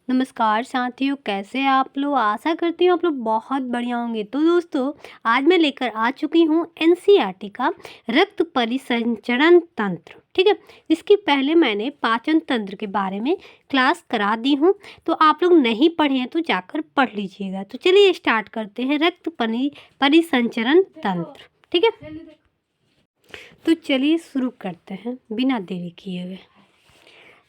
नमस्कार साथियों, कैसे हैं आप लोग। आशा करती हूँ आप लोग बहुत बढ़िया होंगे। तो दोस्तों, आज मैं लेकर आ चुकी हूँ एनसीईआरटी का रक्त परिसंचरण तंत्र। ठीक है, इसकी पहले मैंने पाचन तंत्र के बारे में क्लास करा दी हूँ, तो आप लोग नहीं पढ़े हैं तो जाकर पढ़ लीजिएगा। तो चलिए स्टार्ट करते हैं रक्त परिसंचरण तंत्र। ठीक है, तो चलिए शुरू करते हैं बिना देरी किए हुए।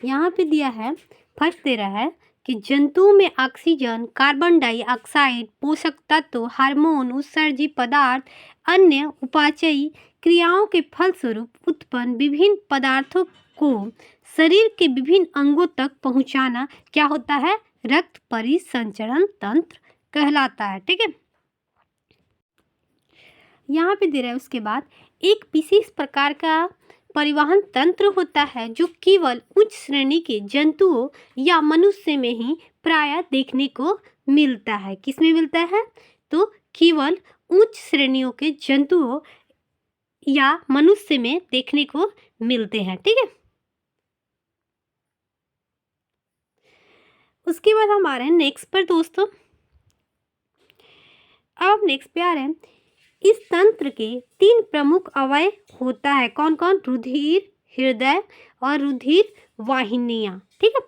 यहाँ पे दिया है, फर्स्ट दे रहा है कि जंतुओं में ऑक्सीजन, कार्बन डाइऑक्साइड, पोषक तत्व, हार्मोन, उत्सर्जी पदार्थ, अन्य उपाचयी क्रियाओं के फलस्वरूप उत्पन्न विभिन्न पदार्थों को शरीर के विभिन्न अंगों तक पहुंचाना क्या होता है? रक्त परिसंचरण तंत्र कहलाता है। ठीक है, यहाँ पे दे रहा है उसके बाद एक विशेष प्रकार का परिवहन तंत्र होता है जो केवल उच्च श्रेणी के जंतुओं या मनुष्य में ही प्रायः देखने को मिलता है। किसमें मिलता है? तो केवल उच्च श्रेणियों के जंतुओं या मनुष्य में देखने को मिलते हैं। ठीक है, उसके बाद हम आ रहे हैं नेक्स्ट पर दोस्तों। अब नेक्स्ट पे आ रहे हैं, इस तंत्र के 3 प्रमुख अवयव होता है। कौन कौन? रुधिर, हृदय और रुधिर वाहिनियां। ठीक है,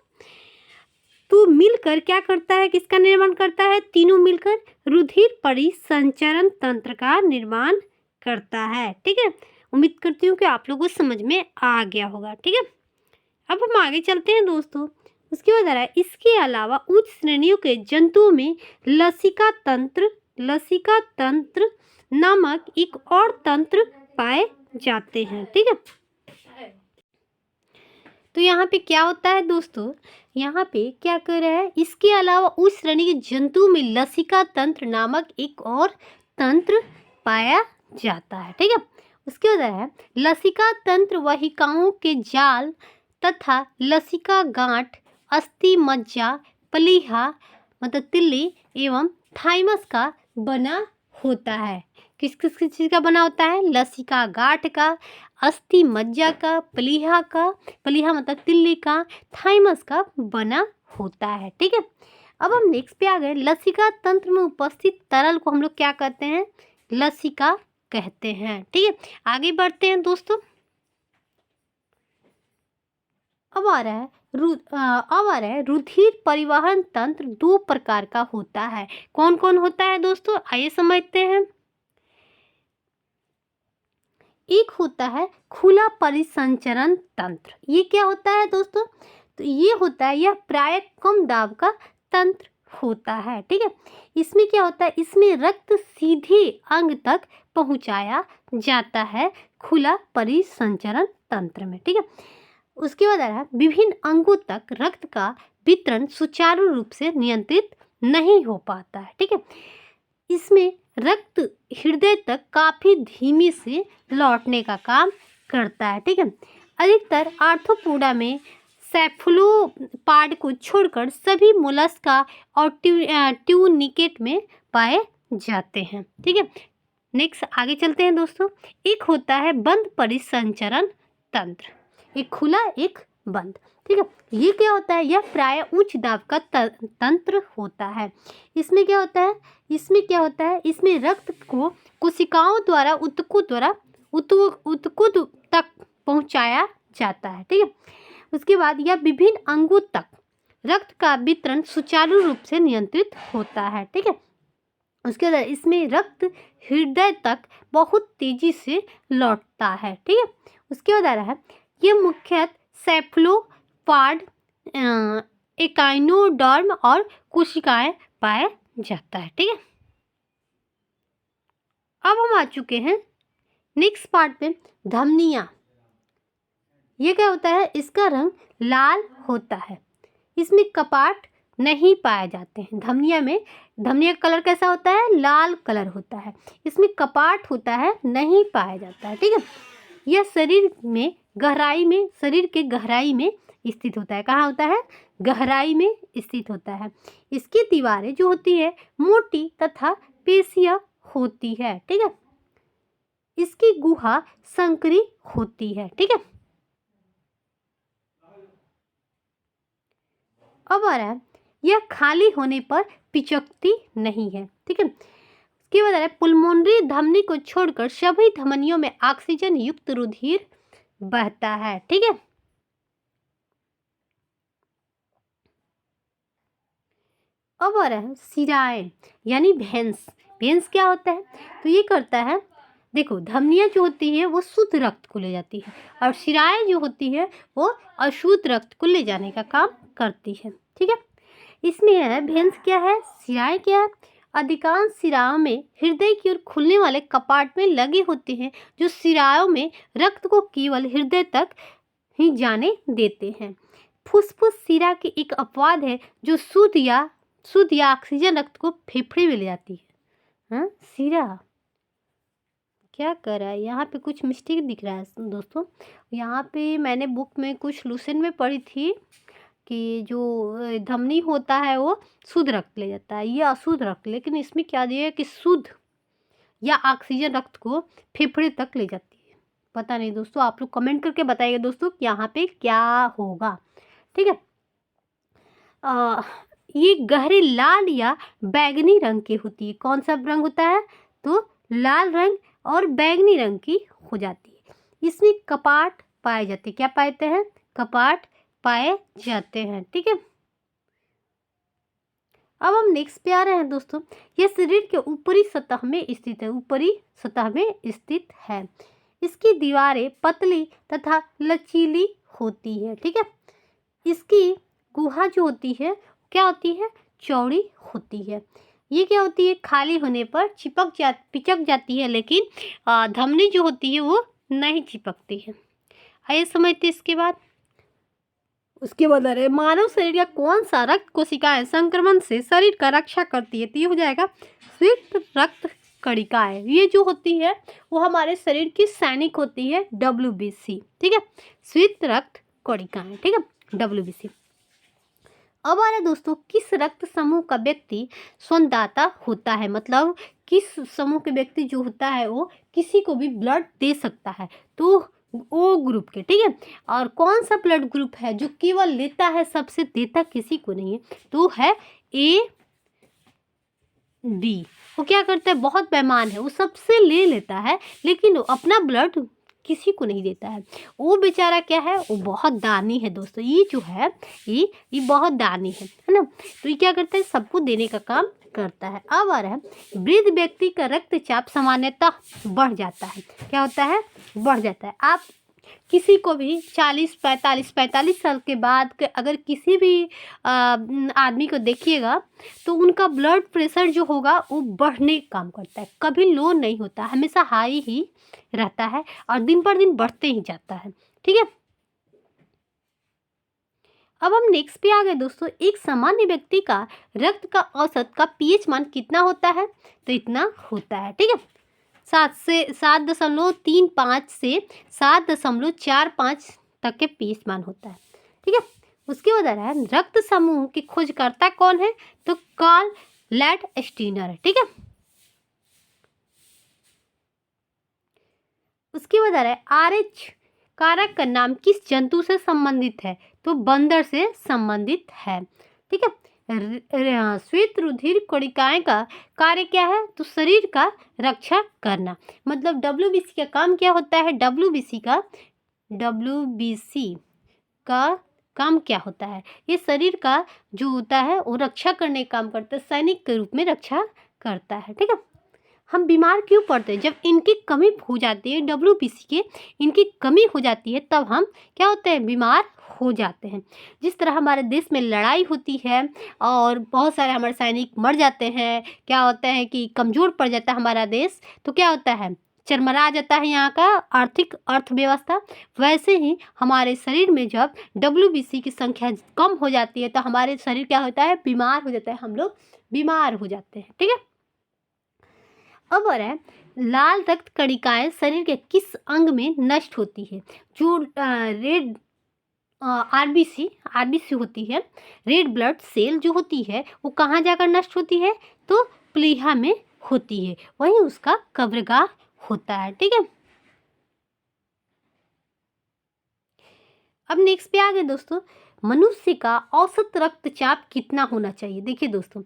तो मिलकर क्या करता है? किसका निर्माण करता है? तीनों मिलकर रुधिर परिसंचरण तंत्र का निर्माण करता है। ठीक है, उम्मीद करती हूँ कि आप लोगों को समझ में आ गया होगा। ठीक है, अब हम आगे चलते हैं दोस्तों। उसके बाद आ रहा है, इसके अलावा उच्च श्रेणियों के जंतुओं में लसिका तंत्र नामक एक और तंत्र पाए जाते हैं। ठीक है, तो यहाँ पे क्या होता है दोस्तों? यहाँ पे क्या कर रहा है? इसके अलावा उस श्रेणी के जंतुओं में लसिका तंत्र नामक एक और तंत्र पाया जाता है। ठीक है, उसके बाद है, लसिका तंत्र वाहिकाओं के जाल तथा लसिका गांठ, अस्थि मज्जा, प्लीहा मतलब तिल्ली एवं थाइमस का बना होता है। किस किस किस चीज़ का बना होता है? लसिका गांठ का, अस्थि मज्जा का, प्लीहा मतलब तिल्ली का, थाइमस का बना होता है। ठीक है, अब हम नेक्स्ट पे आ गए। लसिका तंत्र में उपस्थित तरल को हम लोग क्या कहते हैं? लसिका कहते हैं। ठीक है, आगे बढ़ते हैं दोस्तों। अब आ रहा है रुधिर परिवहन तंत्र 2 प्रकार का होता है। कौन कौन होता है दोस्तों? आइए समझते हैं। एक होता है खुला परिसंचरण तंत्र। ये क्या होता है दोस्तों? तो ये होता है, यह प्राय कम दाब का तंत्र होता है। ठीक है, इसमें क्या होता है? इसमें रक्त सीधे अंग तक पहुंचाया जाता है खुला परिसंचरण तंत्र में। ठीक है, उसके बाद आ रहा है, विभिन्न अंगों तक रक्त का वितरण सुचारू रूप से नियंत्रित नहीं हो पाता है। ठीक है, इसमें रक्त हृदय तक काफी धीमी से लौटने का काम करता है। ठीक है, अधिकतर आर्थ्रोपोडा में सेफलोपाड को छोड़कर सभी मोलस्का और ट्यूनिकेट में पाए जाते हैं। ठीक है, नेक्स्ट आगे चलते हैं दोस्तों। एक होता है बंद परिसंचरण तंत्र, एक खुला एक बंद। ठीक है, ये क्या होता है? यह प्राय उच्च दाब का तंत्र होता है। इसमें क्या होता है? इसमें रक्त को कोशिकाओं द्वारा ऊतकों तक पहुंचाया जाता है। ठीक है, उसके बाद यह विभिन्न अंगों तक रक्त का वितरण सुचारू रूप से नियंत्रित होता है। ठीक है, उसके बाद इसमें रक्त हृदय तक बहुत तेजी से लौटता है। ठीक है, उसके बाद आ रहा है, यह मुख्यतः सेफलोपाड, एकाइनोडर्म और कोशिकाएं पाया जाता है। ठीक है, अब हम आ चुके हैं नेक्स्ट पार्ट पे, धमनियाँ। ये क्या होता है? इसका रंग लाल होता है। इसमें कपाट नहीं पाए जाते हैं। धमनिया का कलर कैसा होता है? लाल कलर होता है। इसमें कपाट होता है, नहीं पाया जाता है। ठीक है, यह शरीर के गहराई में स्थित होता है। कहाँ होता है? गहराई में स्थित होता है। इसकी दीवारें जो होती है मोटी तथा पेशियाँ होती है। ठीक है, इसकी गुहा संकरी होती है। ठीक है, अब आ रहा है, यह खाली होने पर पिचकती नहीं है। ठीक है, इसके बाद है पुलमोनरी धमनी को छोड़कर सभी धमनियों में ऑक्सीजन युक्त रुधिर बहता है। ठीक है, अब आ रहा है शिराएं यानी भेंस। भेंस क्या होता है? तो ये करता है, देखो धमनियाँ जो होती है वो शुद्ध रक्त को ले जाती है और शिराएं जो होती है वो अशुद्ध रक्त को ले जाने का काम करती है। ठीक है, इसमें है भेंस क्या है, शिराएं क्या है। अधिकांश शिराओं में हृदय की ओर खुलने वाले कपाट में लगे होते हैं जो शिराओं में रक्त को केवल हृदय तक ही जाने देते हैं। फुफ्फुस शिरा की एक अपवाद है जो शुद्ध या ऑक्सीजन रक्त को फेफड़े में ले जाती है। हाँ, शिरा क्या कर रहा है यहाँ पे, कुछ मिस्टेक दिख रहा है दोस्तों। यहाँ पे मैंने बुक में कुछ लूसेंट में पढ़ी थी कि जो धमनी होता है वो शुद्ध रक्त ले जाता है, ये अशुद्ध रक्त, लेकिन इसमें क्या दिया है कि शुद्ध या ऑक्सीजन रक्त को फेफड़े तक ले जाती है। पता नहीं दोस्तों, आप लोग कमेंट करके बताइए दोस्तों यहाँ पे क्या होगा। ठीक है, ये गहरे लाल या बैंगनी रंग की होती है। कौन सा रंग होता है? तो लाल रंग और बैंगनी रंग की हो जाती है। इसमें कपाट पाए जाते हैं। क्या पाते हैं? कपाट पाए जाते हैं। ठीक है, अब हम नेक्स्ट पे आ रहे हैं दोस्तों। यह शरीर के ऊपरी सतह में स्थित है, ऊपरी सतह में स्थित है। इसकी दीवारें पतली तथा लचीली होती है। ठीक है, इसकी गुहा जो होती है क्या होती है? चौड़ी होती है। ये क्या होती है? खाली होने पर पिचक जाती है, लेकिन धमनी जो होती है वो नहीं चिपकती है। आइए समझते इसके बाद। उसके बाद अरे मानव शरीर का कौन सा रक्त कोशिकाएं संक्रमण से शरीर का रक्षा करती है? तो ये हो जाएगा श्वेत रक्त कणिकाएं। ये जो होती है वो हमारे शरीर की सैनिक होती है, WBC। ठीक है, श्वेत रक्त कणिकाएं। ठीक है, WBC। अब आ रहा दोस्तों, किस रक्त समूह का व्यक्ति स्वदाता होता है? मतलब किस समूह के व्यक्ति जो होता है वो किसी को भी ब्लड दे सकता है? तो ओ ग्रुप के। ठीक है, और कौन सा ब्लड ग्रुप है जो केवल लेता है, सबसे देता किसी को नहीं है? तो है AB। वो क्या करता है? बहुत बेईमान है, वो सबसे ले लेता है लेकिन वो अपना ब्लड किसी को नहीं देता है। वो बेचारा क्या है? वो बहुत दानी है दोस्तों। ये जो है ये बहुत दानी है ना। तो ये क्या करता है? सबको देने का काम करता है। अब आ रहा है वृद्ध व्यक्ति का रक्तचाप सामान्यतः बढ़ जाता है। क्या होता है? बढ़ जाता है। आप किसी को भी 45 साल के बाद के अगर किसी भी आदमी को देखिएगा तो उनका ब्लड प्रेशर जो होगा वो बढ़ने का काम करता है, कभी लो नहीं होता, हमेशा हाई ही रहता है और दिन पर दिन बढ़ते ही जाता है। ठीक है, अब हम नेक्स्ट पे आ गए दोस्तों। एक सामान्य व्यक्ति का रक्त का औसत का pH मान कितना होता है? तो इतना होता है। ठीक है, 7.35 से 7.45 तक के pH मान होता है। ठीक है, उसके बाद आ रहा है रक्त समूह की खोजकर्ता कौन है? तो कार्ल लैंडस्टीनर है। ठीक है, उसके बाद आ रहा है RH कारक का नाम किस जंतु से संबंधित है? तो बंदर से संबंधित है। ठीक है, श्वेत रुधिर कणिकाएं का कार्य क्या है? तो शरीर का रक्षा करना। मतलब WBC का काम क्या होता है? WBC का काम क्या होता है? ये शरीर का जो होता है वो रक्षा करने का काम करता है, सैनिक के रूप में रक्षा करता है। ठीक है, हम बीमार क्यों पड़ते हैं? जब इनकी कमी हो जाती है, WBC के इनकी कमी हो जाती है तब हम क्या होते हैं? बीमार हो जाते हैं। जिस तरह हमारे देश में लड़ाई होती है और बहुत सारे हमारे सैनिक मर जाते हैं, क्या होता है कि कमज़ोर पड़ जाता है हमारा देश, तो क्या होता है? चरमरा जाता है यहाँ का आर्थिक अर्थव्यवस्था। वैसे ही हमारे शरीर में जब WBC की संख्या कम हो जाती है तो हमारे शरीर क्या होता है? बीमार हो जाता है, हम लोग बीमार हो जाते हैं। ठीक है, अब आ रहा है लाल रक्त कणिकाएं शरीर के किस अंग में नष्ट होती है? जो रेड आरबीसी होती है, रेड ब्लड सेल जो होती है वो कहाँ जाकर नष्ट होती है? तो प्लीहा में होती है, वहीं उसका कब्रगाह होता है। ठीक है, अब नेक्स्ट पे आ गए दोस्तों। मनुष्य का औसत रक्तचाप कितना होना चाहिए। देखिए दोस्तों,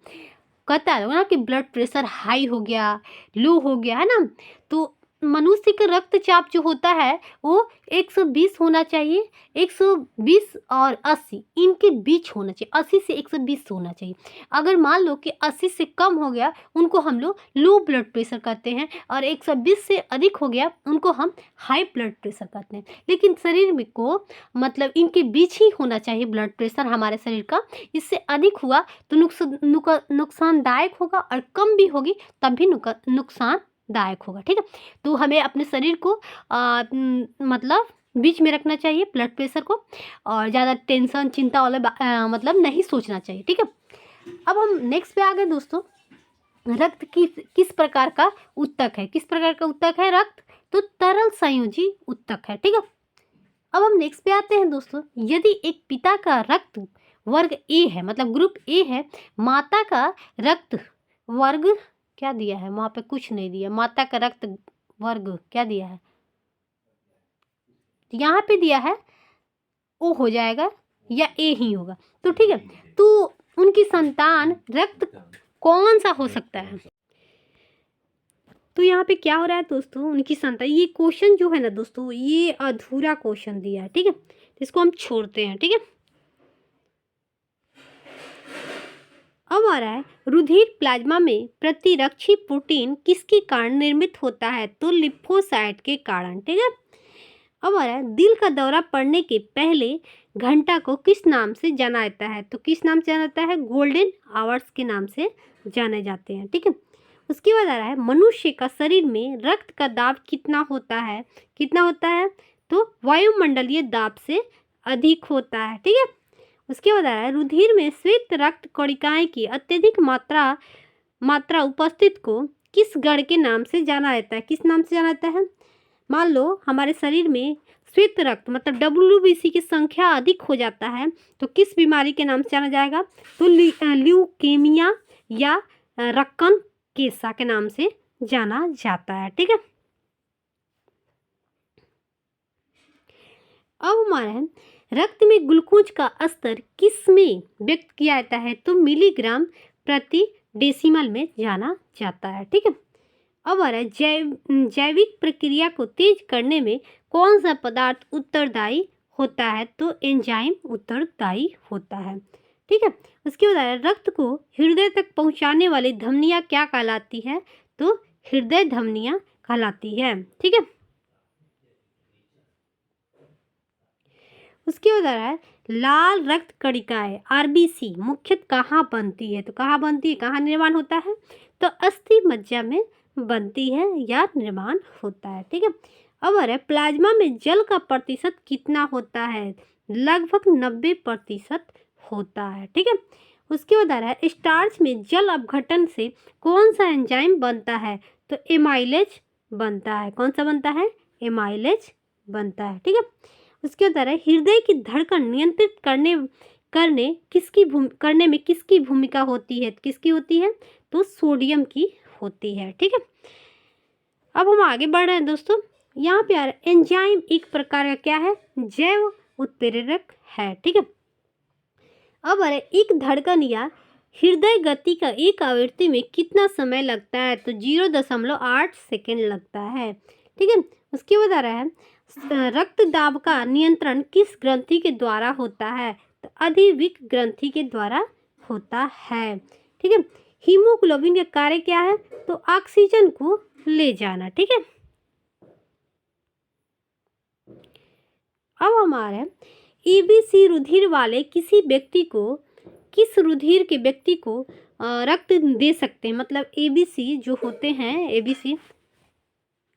कहता है ना कि ब्लड प्रेशर हाई हो गया, लो हो गया, है ना, तो मनुष्य का रक्तचाप जो होता है वो 120 होना चाहिए। 120 और 80 इनके बीच होना चाहिए, 80 से 120 होना चाहिए। अगर मान लो कि 80 से कम हो गया, उनको हम लोग लो ब्लड प्रेशर कहते हैं, और 120 से अधिक हो गया, उनको हम हाई ब्लड प्रेशर कहते हैं। लेकिन शरीर में को मतलब इनके बीच ही होना चाहिए ब्लड प्रेशर हमारे शरीर का। इससे अधिक हुआ तो नुकसानदायक होगा, और कम भी होगी तब भी नुकसानदायक होगा। ठीक है, तो हमें अपने शरीर को मतलब बीच में रखना चाहिए ब्लड प्रेशर को, और ज़्यादा टेंशन चिंता वाला मतलब नहीं सोचना चाहिए। ठीक है, अब हम नेक्स्ट पे आ गए दोस्तों। रक्त किस प्रकार का ऊतक है। किस प्रकार का ऊतक है रक्त? तो तरल संयोजी ऊतक है। ठीक है, अब हम नेक्स्ट पे आते हैं दोस्तों। यदि एक पिता का रक्त वर्ग ए है, मतलब ग्रुप ए है, माता का रक्त वर्ग क्या दिया है, वहाँ पे कुछ नहीं दिया। माता का रक्त वर्ग क्या दिया है, यहाँ पे दिया है ओ हो जाएगा या ए ही होगा। तो ठीक है, तो उनकी संतान रक्त कौन सा हो सकता है? तो यहाँ पे क्या हो रहा है दोस्तों, उनकी संतान। ये क्वेश्चन जो है ना दोस्तों, ये अधूरा क्वेश्चन दिया है। ठीक है, इसको हम छोड़ते हैं। ठीक है, अब आ रहा है रुधिर प्लाज्मा में प्रतिरक्षी प्रोटीन किसके कारण निर्मित होता है? तो लिम्फोसाइट के कारण। ठीक है, अब आ रहा है दिल का दौरा पड़ने के पहले घंटा को किस नाम से जाना जाता है? तो किस नाम से जाना जाता है? गोल्डन आवर्स के नाम से जाने जाते हैं। ठीक है, उसके बाद आ रहा है मनुष्य का शरीर में रक्त का दाब कितना होता है? कितना होता है? तो वायुमंडलीय दाब से अधिक होता है। ठीक है, उसके बाद आ रहा है रुधिर में श्वेत रक्त कणिकाएं की अत्यधिक मात्रा उपस्थित को किस गण के नाम से जाना जाता है? किस नाम से जाना जाता है? मान लो हमारे शरीर में श्वेत रक्त मतलब WBC की संख्या अधिक हो जाता है, तो किस बीमारी के नाम से जाना जाएगा? तो ल्यूकेमिया या रक्कन केसा के नाम से जाना जाता है। ठीक है, अब हमारा है रक्त में ग्लूकोज का स्तर किस में व्यक्त किया जाता है? तो मिलीग्राम प्रति डेसिमल में जाना जाता है। ठीक है, अब आ रहा है जैविक प्रक्रिया को तेज करने में कौन सा पदार्थ उत्तरदायी होता है? तो एंजाइम उत्तरदायी होता है। ठीक है, उसके बाद आ रहा है रक्त को हृदय तक पहुंचाने वाली धमनियां क्या कहलाती है? तो हृदय धमनियां कहलाती है। ठीक है, उसके बाद आ रहा है लाल रक्त कणिकाएं RBC मुख्यतः कहाँ बनती है? तो कहाँ बनती है, कहाँ निर्माण होता है? तो अस्थि मज्जा में बनती है या निर्माण होता है। ठीक है, अब आ रहा है प्लाज्मा में जल का प्रतिशत कितना होता है? लगभग 90% होता है। ठीक है, उसके बाद आ रहा है स्टार्च में जल अपघटन से कौन सा एंजाइम बनता है? तो एमाइलेज बनता है। कौन सा बनता है? एमाइलेज बनता है। ठीक है, उसके बाद आ रहा है हृदय की धड़कन नियंत्रित करने में किसकी भूमिका होती है? किसकी होती है? तो सोडियम की होती है। ठीक है, अब हम आगे बढ़ रहे हैं दोस्तों। यहाँ पे आ रहा है एंजाइम एक प्रकार का क्या है? जैव उत्प्रेरक है। ठीक है, अब आ रहा है एक धड़कन या हृदय गति का एक आवृत्ति में कितना समय लगता है? तो 0.8 सेकेंड लगता है। ठीक है, उसके बाद आ रहा है रक्त दाब का नियंत्रण किस ग्रंथि के द्वारा होता है? तो अधिविक ग्रंथि के द्वारा होता है। ठीक है, हीमोग्लोबिन का कार्य क्या है? तो ऑक्सीजन को ले जाना। ठीक है, अब हमारे ABC रुधिर वाले किस रुधिर के व्यक्ति को रक्त दे सकते हैं? मतलब ABC जो होते हैं,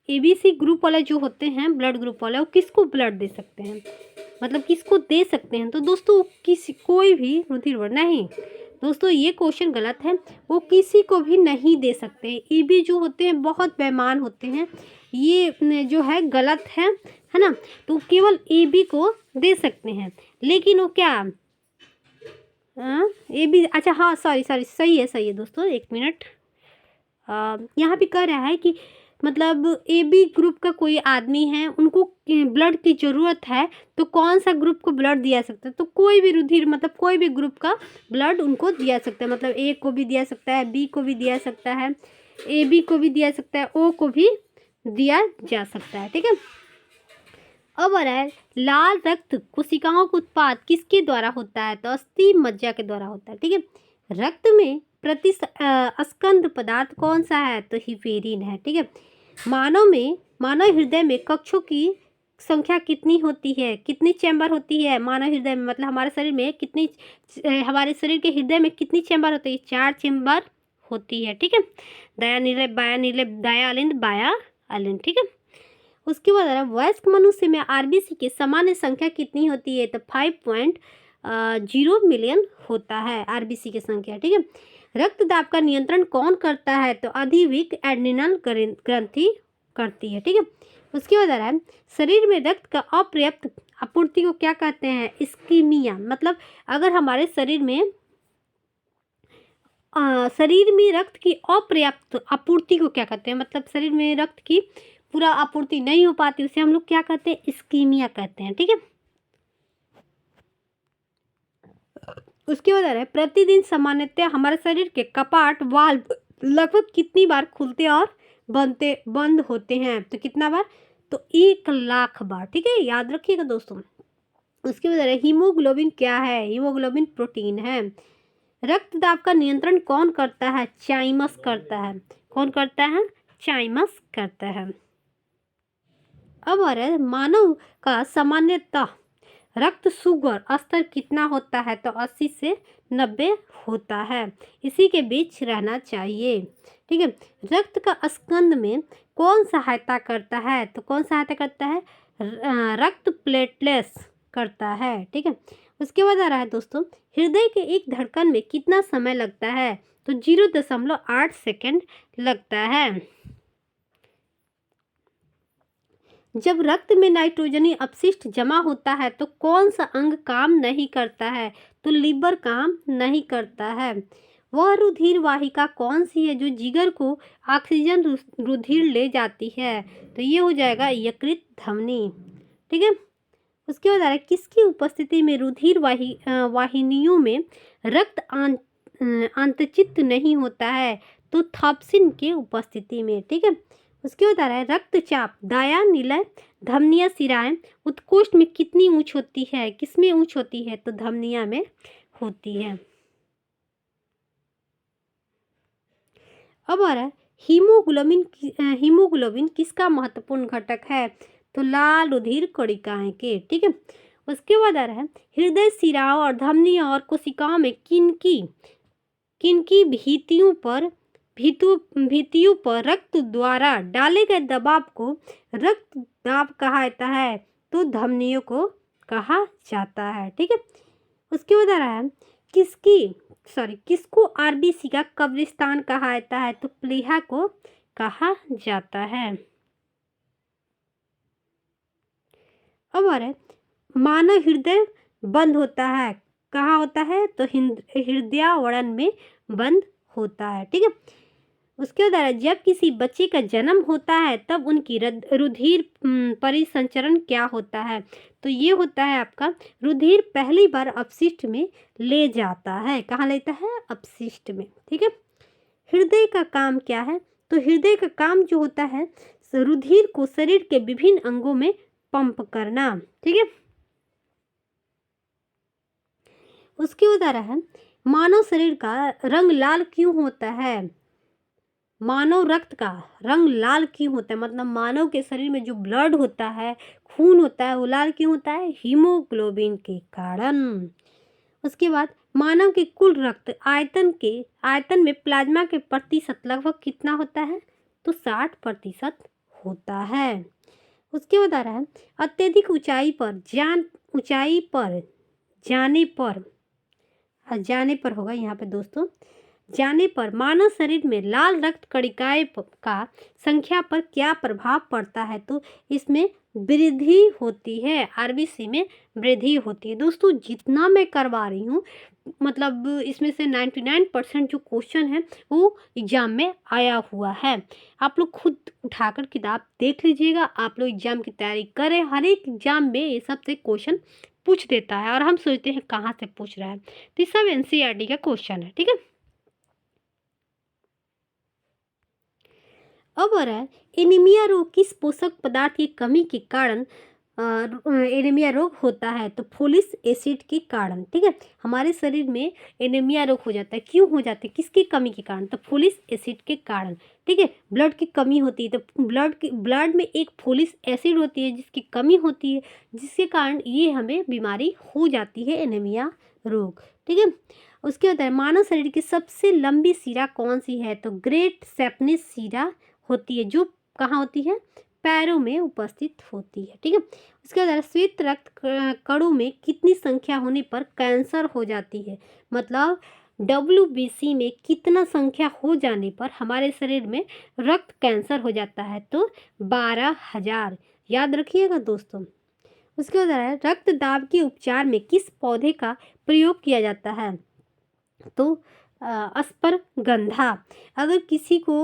ABC ग्रुप वाले जो होते हैं, ब्लड ग्रुप वाले, वो किसको ब्लड दे सकते हैं? मतलब किसको दे सकते हैं? तो दोस्तों कोई भी रुधिर वर्ग नहीं दोस्तों, ये क्वेश्चन गलत है। वो किसी को भी नहीं दे सकते। EB जो होते हैं बहुत बेईमान होते हैं, ये जो है गलत है ना। तो केवल EB को दे सकते हैं, लेकिन वो क्या AB, अच्छा हाँ सॉरी सही है दोस्तों, एक मिनट। यहाँ पे कह रहा है कि मतलब ए बी ग्रुप का कोई आदमी है, उनको ब्लड की ज़रूरत है, तो कौन सा ग्रुप को ब्लड दिया सकता है? तो कोई भी रुधिर मतलब कोई भी ग्रुप का ब्लड उनको दिया सकता है। मतलब ए को भी दिया सकता है, बी को भी दिया सकता है, ए बी को भी दिया सकता है, ओ को भी दिया जा सकता है। ठीक है। अब आ रहा है लाल रक्त कोशिकाओं का उत्पाद किसके द्वारा होता है? तो अस्थि मज्जा के द्वारा होता है। ठीक है। रक्त में स्कंद पदार्थ कौन सा है? तो हिपेरिन है। ठीक है। मानव हृदय में कक्षों की संख्या कितनी होती है? कितनी चैम्बर होती है मानव हृदय में? मतलब हमारे शरीर में कितनी हमारे शरीर के हृदय में कितनी चैम्बर होती है? 4 चैम्बर होती है। ठीक है। दया नीले बाया नीले दाया अलिंद बाया अलिंद। ठीक है। उसके बाद आ रहा है वयस्क मनुष्य में आरबीसी की सामान्य संख्या कितनी होती है? तो 5.0 मिलियन होता है आरबीसी की संख्या। ठीक है। रक्तदाब का नियंत्रण कौन करता है? तो अधिविक एड्रिनल ग्रंथि करती है। ठीक है। उसके बाद आ रहा है शरीर में रक्त का अपर्याप्त आपूर्ति को क्या कहते हैं? इस्कीमिया। मतलब अगर हमारे शरीर में रक्त की अपर्याप्त आपूर्ति को क्या कहते हैं? मतलब शरीर में रक्त की पूरा आपूर्ति नहीं हो पाती, उसे हम लोग क्या कहते हैं? इस्कीमिया कहते हैं। ठीक है। उसके बाद आ रहा है प्रतिदिन सामान्यतः हमारे शरीर के कपाट वाल्व लगभग कितनी बार खुलते और बंद होते हैं? तो कितना बार? तो 1,00,000 बार। ठीक है, याद रखिएगा दोस्तों। उसके बाद आ रहा है हीमोग्लोबिन क्या है? हीमोग्लोबिन प्रोटीन है। रक्तदाब का नियंत्रण कौन करता है? चाइमस करता है। कौन करता है? चाइमस करता है। अब आ रहा है मानव का सामान्यतः रक्त शुगर स्तर कितना होता है? तो 80 से 90 होता है, इसी के बीच रहना चाहिए। ठीक है। रक्त का स्कंद में कौन सहायता करता है? तो कौन सहायता करता है? रक्त प्लेटलेट्स करता है। ठीक है। उसके बाद आ रहा है दोस्तों हृदय के एक धड़कन में कितना समय लगता है? तो 0.8 सेकेंड लगता है। जब रक्त में नाइट्रोजनी अपशिष्ट जमा होता है तो कौन सा अंग काम नहीं करता है? तो लीवर काम नहीं करता है। वह रुधिर वाहिका कौन सी है जो जिगर को ऑक्सीजन रुधिर ले जाती है? तो ये हो जाएगा यकृत धमनी। ठीक है। उसके बाद आ रहा है किसकी उपस्थिति में रुधिर वाहिनियों में रक्त अंतचित नहीं होता है? तो थॉप्सिन के उपस्थिति में। ठीक है। उसके बाद आ रहा है रक्तचाप दाया निलय धमनिया शिराएं उत्कोष्ठ में कितनी ऊंच होती है? किसमें ऊंच होती है? तो धमनिया में होती है। अब आ रहा है हीमोग्लोबिन किसका महत्वपूर्ण घटक है? तो लाल रुधिर कणिकाएं के। ठीक है। उसके बाद आ रहा है हृदय शिराओं और धमनियों और कोशिकाओं में किनकी भित्तियों पर रक्त द्वारा डाले गए दबाव को रक्त दाब कहा जाता है? तो धमनियों को कहा जाता है। ठीक है। उसके बाद आ रहा है किसको आरबीसी का कब्रिस्तान कहा जाता है? तो प्लीहा को कहा जाता है। अब आ रहा है मानव हृदय बंद होता है कहाँ होता है? तो हृदयावरण में बंद होता है। ठीक है। उसके बाद जब किसी बच्चे का जन्म होता है तब उनकी रुधिर परिसंचरण क्या होता है? तो ये होता है आपका रुधिर पहली बार अपशिष्ट में ले जाता है। कहाँ लेता है? अपशिष्ट में। ठीक है। हृदय का काम क्या है? तो हृदय का काम जो होता है रुधिर को शरीर के विभिन्न अंगों में पंप करना। ठीक है। उसके बाद आ रहा है मानव शरीर का रंग लाल क्यों होता है? मानव रक्त का रंग लाल क्यों होता है? मतलब मानव के शरीर में जो ब्लड होता है, खून होता है, वो लाल क्यों होता है? हीमोग्लोबिन के कारण। उसके बाद मानव के कुल रक्त आयतन में प्लाज्मा के प्रतिशत लगभग कितना होता है? तो 60% होता है। उसके बाद आ रहा है अत्यधिक ऊंचाई पर जाने पर होगा यहाँ पे दोस्तों। जाने पर मानव शरीर में लाल रक्त कणिकाएं का संख्या पर क्या प्रभाव पड़ता है? तो इसमें वृद्धि होती है, आरबीसी में वृद्धि होती है। दोस्तों जितना मैं करवा रही हूँ मतलब इसमें से 99% जो क्वेश्चन है वो एग्ज़ाम में आया हुआ है। आप लोग खुद उठाकर किताब देख लीजिएगा, आप लोग एग्ज़ाम की तैयारी करें। हर एक एग्ज़ाम में ये सब से क्वेश्चन पूछ देता है और हम सोचते हैं कहाँ से पूछ रहा है, तो ये सब एनसीईआरटी का क्वेश्चन है, ठीक है। अब आ रहा है एनीमिया रोग किस पोषक पदार्थ की कमी के कारण एनीमिया रोग होता है, तो फोलिक एसिड के कारण, ठीक है। हमारे शरीर में एनीमिया रोग हो जाता है, क्यों हो जाता है, किसकी कमी के कारण, तो फोलिक एसिड के कारण, ठीक है। ब्लड की कमी होती है, तो ब्लड में एक फोलिक एसिड होती है जिसकी कमी होती है, जिसके कारण ये हमें बीमारी हो जाती है एनीमिया रोग, ठीक है। उसके बाद मानव शरीर की सबसे लंबी शिरा कौन सी है, तो ग्रेट सेपनिस शिरा होती है, जो कहाँ होती है, पैरों में उपस्थित होती है, ठीक है। उसके बाद श्वेत रक्त कणों में कितनी संख्या होने पर कैंसर हो जाती है, मतलब WBC में कितना संख्या हो जाने पर हमारे शरीर में रक्त कैंसर हो जाता है, तो 12,000, याद रखिएगा दोस्तों। उसके बाद है रक्त दाब के उपचार में किस पौधे का प्रयोग किया जाता है, तो अस्परगंधा। अगर किसी को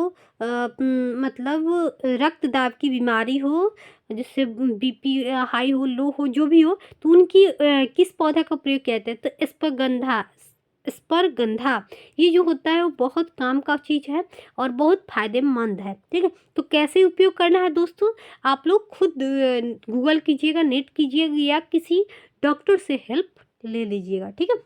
मतलब रक्त दाब की बीमारी हो, जिससे बीपी हाई हो, लो हो, जो भी हो, तो उनकी किस पौधा का प्रयोग किया जाता है, तो स्परगंधा। ये जो होता है वो बहुत काम का चीज़ है और बहुत फायदेमंद है, ठीक है। तो कैसे उपयोग करना है दोस्तों, आप लोग खुद गूगल कीजिएगा, नेट कीजिएगा या किसी डॉक्टर से हेल्प ले लीजिएगा, ठीक है।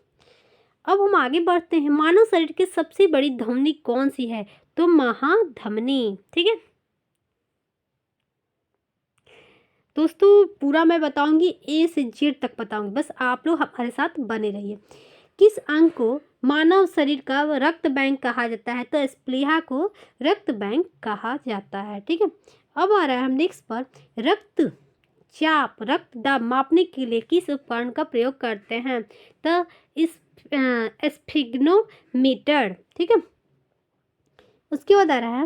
अब हम आगे बढ़ते हैं, मानव शरीर की सबसे बड़ी धमनी कौन सी है, तो महाधमनी, ठीक है। दोस्तों पूरा मैं बताऊंगी, ए से जेड तक बताऊंगी, बस आप लोग हमारे साथ बने रहिए। किस अंग को मानव शरीर का रक्त बैंक कहा जाता है, तो स्प्लीहा को रक्त बैंक कहा जाता है, ठीक है। अब आ रहा है हम नेक्स्ट पर, रक्त चाप रक्त दाब मापने के लिए किस उपकरण का प्रयोग करते हैं, तो इस स्फिग्नोमीटर, ठीक है। उसके बाद आ रहा है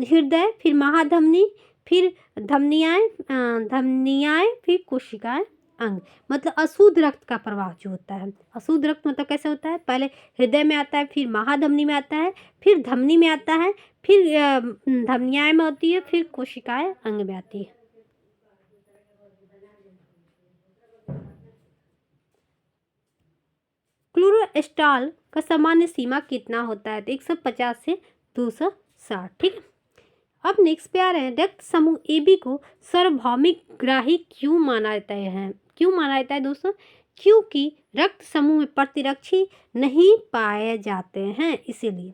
हृदय, फिर महाधमनी, फिर धमनियाएं, फिर कोशिकाएं, अंग। मतलब अशुद्ध रक्त का प्रवाह जो होता है, अशुद्ध रक्त मतलब कैसे होता है, पहले हृदय में आता है, फिर महाधमनी में आता है, फिर धमनी में आता है, फिर धमनियाएं में होती है, फिर कोशिकाएं अंग में आती है। क्लोरोस्टाल का सामान्य सीमा कितना होता है, तो 150 से 260, ठीक है। अब नेक्स्ट पे आ रहे हैं, रक्त समूह AB को सार्वभौमिक ग्राही क्यों माना जाता है, क्यों माना जाता है दोस्तों, क्योंकि रक्त समूह में प्रतिरक्षी नहीं पाए जाते हैं, इसीलिए।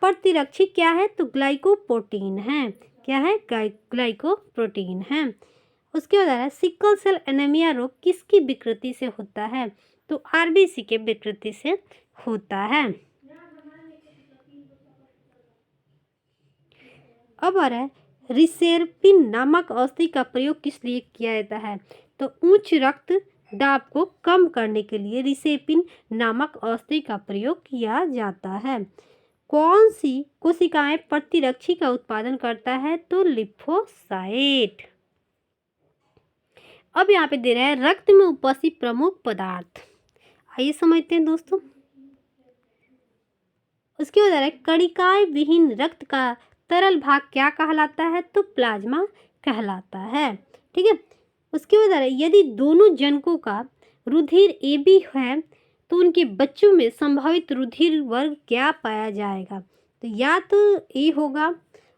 प्रतिरक्षी क्या है, तो ग्लाइकोप्रोटीन है, क्या है, ग्लाइकोप्रोटीन है। उसके बाद है सिकल सेल एनीमिया रोग किसकी विकृति से होता है, तो RBC के विकृति से होता है। अब आ रहा है रिसेरपिन नामक औषधि का प्रयोग किस लिए किया जाता है, तो उच्च रक्त दाब को कम करने के लिए रिसेरपिन नामक औषधि का प्रयोग किया जाता है। कौन सी कोशिकाएं प्रतिरक्षी का उत्पादन करता है, तो लिम्फोसाइट। अब यहाँ पे दे रहा है रक्त में उपस्थित प्रमुख पदार्थ, आइए समझते हैं दोस्तों। उसके बाद है कणिकाएं विहीन रक्त का तरल भाग क्या कहलाता है, तो प्लाज्मा कहलाता है, ठीक है। उसके बाद यदि दोनों जनकों का रुधिर AB है, तो उनके बच्चों में संभावित रुधिर वर्ग क्या पाया जाएगा, तो या तो A होगा,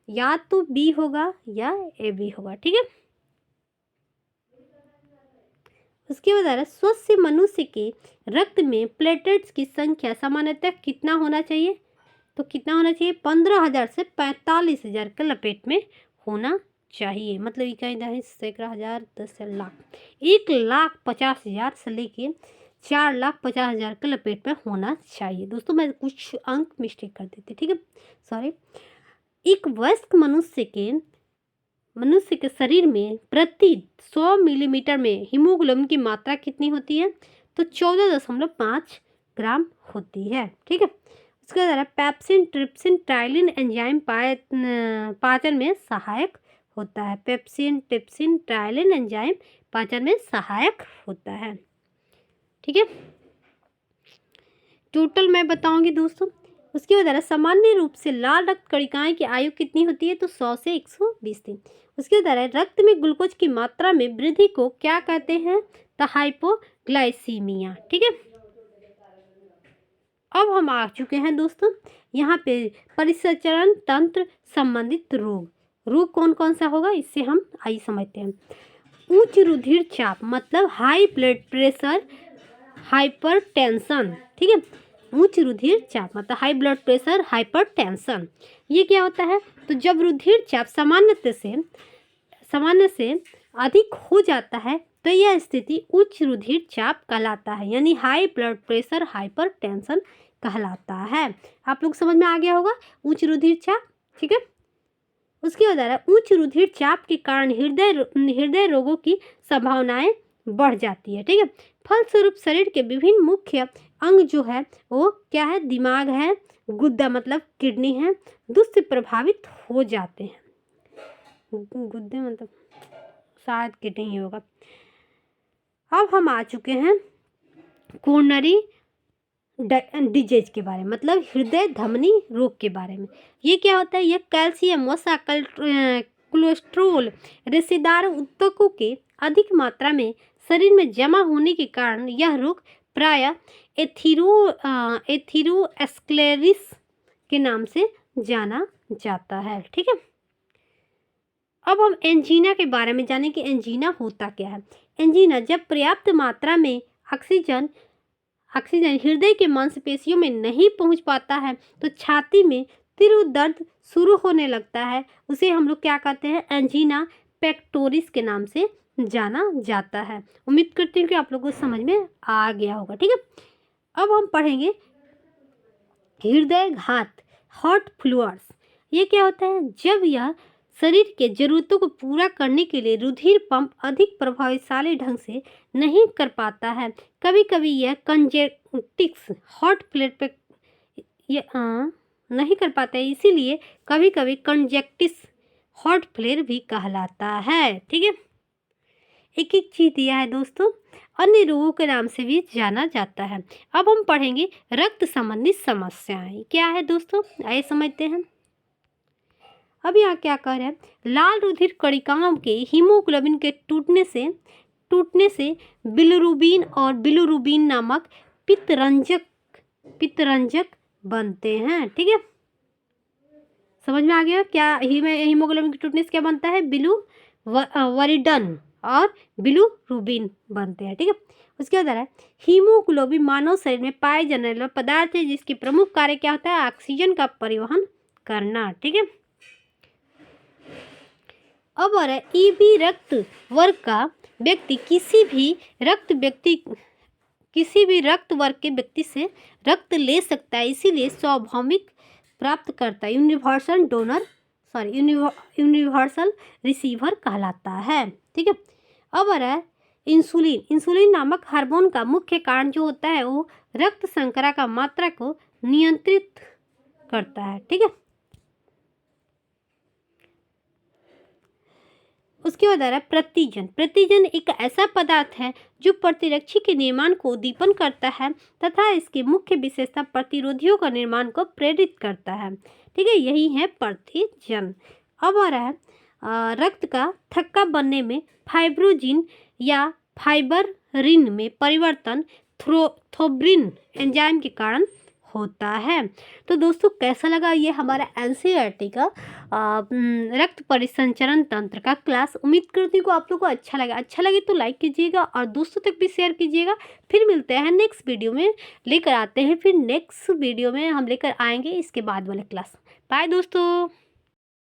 या तो B होगा, या AB होगा, ठीक है। उसके बाद स्वस्थ मनुष्य के रक्त में प्लेटलेट्स की संख्या सामान्यतः कितना होना चाहिए, तो कितना होना चाहिए, 15,000 से 45,000 के लपेट में होना चाहिए। मतलब इकाई सैकड़ा हजार 10 लाख, 1,50,000 से लेके 4,50,000 के लपेट में होना चाहिए। दोस्तों मैं कुछ अंक मिस्टेक कर देती, ठीक है, सॉरी। एक वयस्क मनुष्य के शरीर में प्रति 100 मिलीमीटर में हीमोग्लोबिन की मात्रा कितनी होती है, तो 14.5 ग्राम होती है, ठीक है। उसके बाद पेप्सिन ट्रिप्सिन ट्राइलिन एंजाइम पाचन में सहायक होता है, पेप्सिन ट्रिप्सिन ट्राइलिन एंजाइम पाचन में सहायक होता है, ठीक है। टोटल मैं बताऊंगी दोस्तों। उसके बाद सामान्य रूप से लाल रक्त कणिकाएं की आयु कितनी होती है, तो 100 से 120 दिन। उसके बाद रक्त में ग्लूकोज की मात्रा में वृद्धि को क्या कहते हैं, तो हाइपोग्लाइसीमिया। ठीक है, अब हम आ चुके हैं दोस्तों यहाँ पे परिसंचरण तंत्र संबंधित रोग कौन कौन सा होगा, इससे हम आइए समझते हैं। उच्च रुधिर चाप मतलब हाई ब्लड प्रेशर, हाइपरटेंशन। ठीक है, उच्च रुधिर चाप मतलब हाई ब्लड प्रेशर, हाइपरटेंशन। ये क्या होता है, तो जब रुधिर चाप सामान्य से अधिक हो जाता है तो यह स्थिति उच्च रुधिर चाप कहलाता है, यानी हाई ब्लड प्रेशर, हाइपरटेंशन कहलाता है। आप लोग समझ में आ गया होगा उच्च रुधिर चाप। ठीक है, उसके बाद उच्च रुधिर चाप के कारण हृदय रोगों की संभावनाएं बढ़ जाती है। ठीक है, फलस्वरूप शरीर के विभिन्न मुख्य अंग जो है वो क्या है, दिमाग है, गुद्दा मतलब किडनी है, दुष्ट प्रभावित हो जाते हैं। गुद्दे मतलब शायद किडनी ही होगा। अब हम आ चुके हैं कोरोनरी डिजीज के बारे में, मतलब हृदय धमनी रोग के बारे में। ये क्या होता है, यह कैल्शियम वसा कोलेस्ट्रोल रेशेदार ऊतकों के अधिक मात्रा में शरीर में जमा होने के कारण यह रोग प्रायः एथेरोस्क्लेरोसिस के नाम से जाना जाता है। ठीक है, अब हम एंजीना के बारे में जानें कि एंजीना होता क्या है। एंजीना जब पर्याप्त मात्रा में ऑक्सीजन हृदय के मांसपेशियों में नहीं पहुंच पाता है तो छाती में तीव्र दर्द शुरू होने लगता है। उसे हम लोग क्या कहते हैं, एंजीना पेक्टोरिस के नाम से जाना जाता है। उम्मीद करती हूँ कि आप लोगों को समझ में आ गया होगा। ठीक है, अब हम पढ़ेंगे हृदय घात, हार्ट फ्लूअर्स। ये क्या होता है, जब यह शरीर के जरूरतों को पूरा करने के लिए रुधिर पंप अधिक प्रभावशाली ढंग से नहीं कर पाता है। कभी कभी यह कंजेक्टिक्स हार्ट फ्लेयर पे नहीं कर पाता है, इसीलिए कभी कभी कंजेक्टिस हार्ट फ्लेयर भी कहलाता है। ठीक है, एक एक चीज दिया है दोस्तों, अन्य रोगों के नाम से भी जाना जाता है। अब हम पढ़ेंगे रक्त संबंधी समस्याएं क्या है दोस्तों, आइए समझते हैं। अब यहाँ क्या कह रहे हैं, लाल रुधिर कणिकाओं के हीमोग्लोबिन के टूटने से बिलिरुबिन नामक पित्तरंजक बनते हैं। ठीक है, समझ में आ गया क्या, हीमोग्लोबिन के टूटने से क्या बनता है, बिलिरुबिन और बिलिरुबिन बनते हैं। ठीक है, उसके बाद हीमोग्लोबिन मानव शरीर में पाए जाने वाला पदार्थ है जिसकी प्रमुख कार्य क्या होता है, ऑक्सीजन का परिवहन करना। ठीक है, अब ईबी रक्त वर्ग का व्यक्ति किसी भी रक्त वर्ग के व्यक्ति से रक्त ले सकता है, इसीलिए स्वाभाविक प्राप्तकर्ता यूनिवर्सल रिसीवर कहलाता है। ठीक है, अब इंसुलिन नामक हार्मोन का मुख्य कारण जो होता है वो रक्त शर्करा का मात्रा को नियंत्रित करता है। ठीक है, उसके बाद प्रतिजन एक ऐसा पदार्थ है जो प्रतिरक्षी के निर्माण को उद्दीपन करता है तथा इसकी मुख्य विशेषता प्रतिरोधियों का निर्माण को प्रेरित करता है। ठीक है, यही है प्रतिजन। अब आ रहा है रक्त का थक्का बनने में फाइब्रोजिन या फाइबरिन में परिवर्तन थ्रोम्बिन एंजाइम के कारण होता है। तो दोस्तों कैसा लगा ये हमारा एनसीईआरटी का रक्त परिसंचरण तंत्र का क्लास। उम्मीद करती हूँ कि आप लोगों को अच्छा लगे तो लाइक कीजिएगा और दोस्तों तक भी शेयर कीजिएगा। फिर मिलते हैं नेक्स्ट वीडियो में, लेकर आते हैं फिर नेक्स्ट वीडियो में हम लेकर आएंगे इसके बाद वाले क्लास। बाय दोस्तों।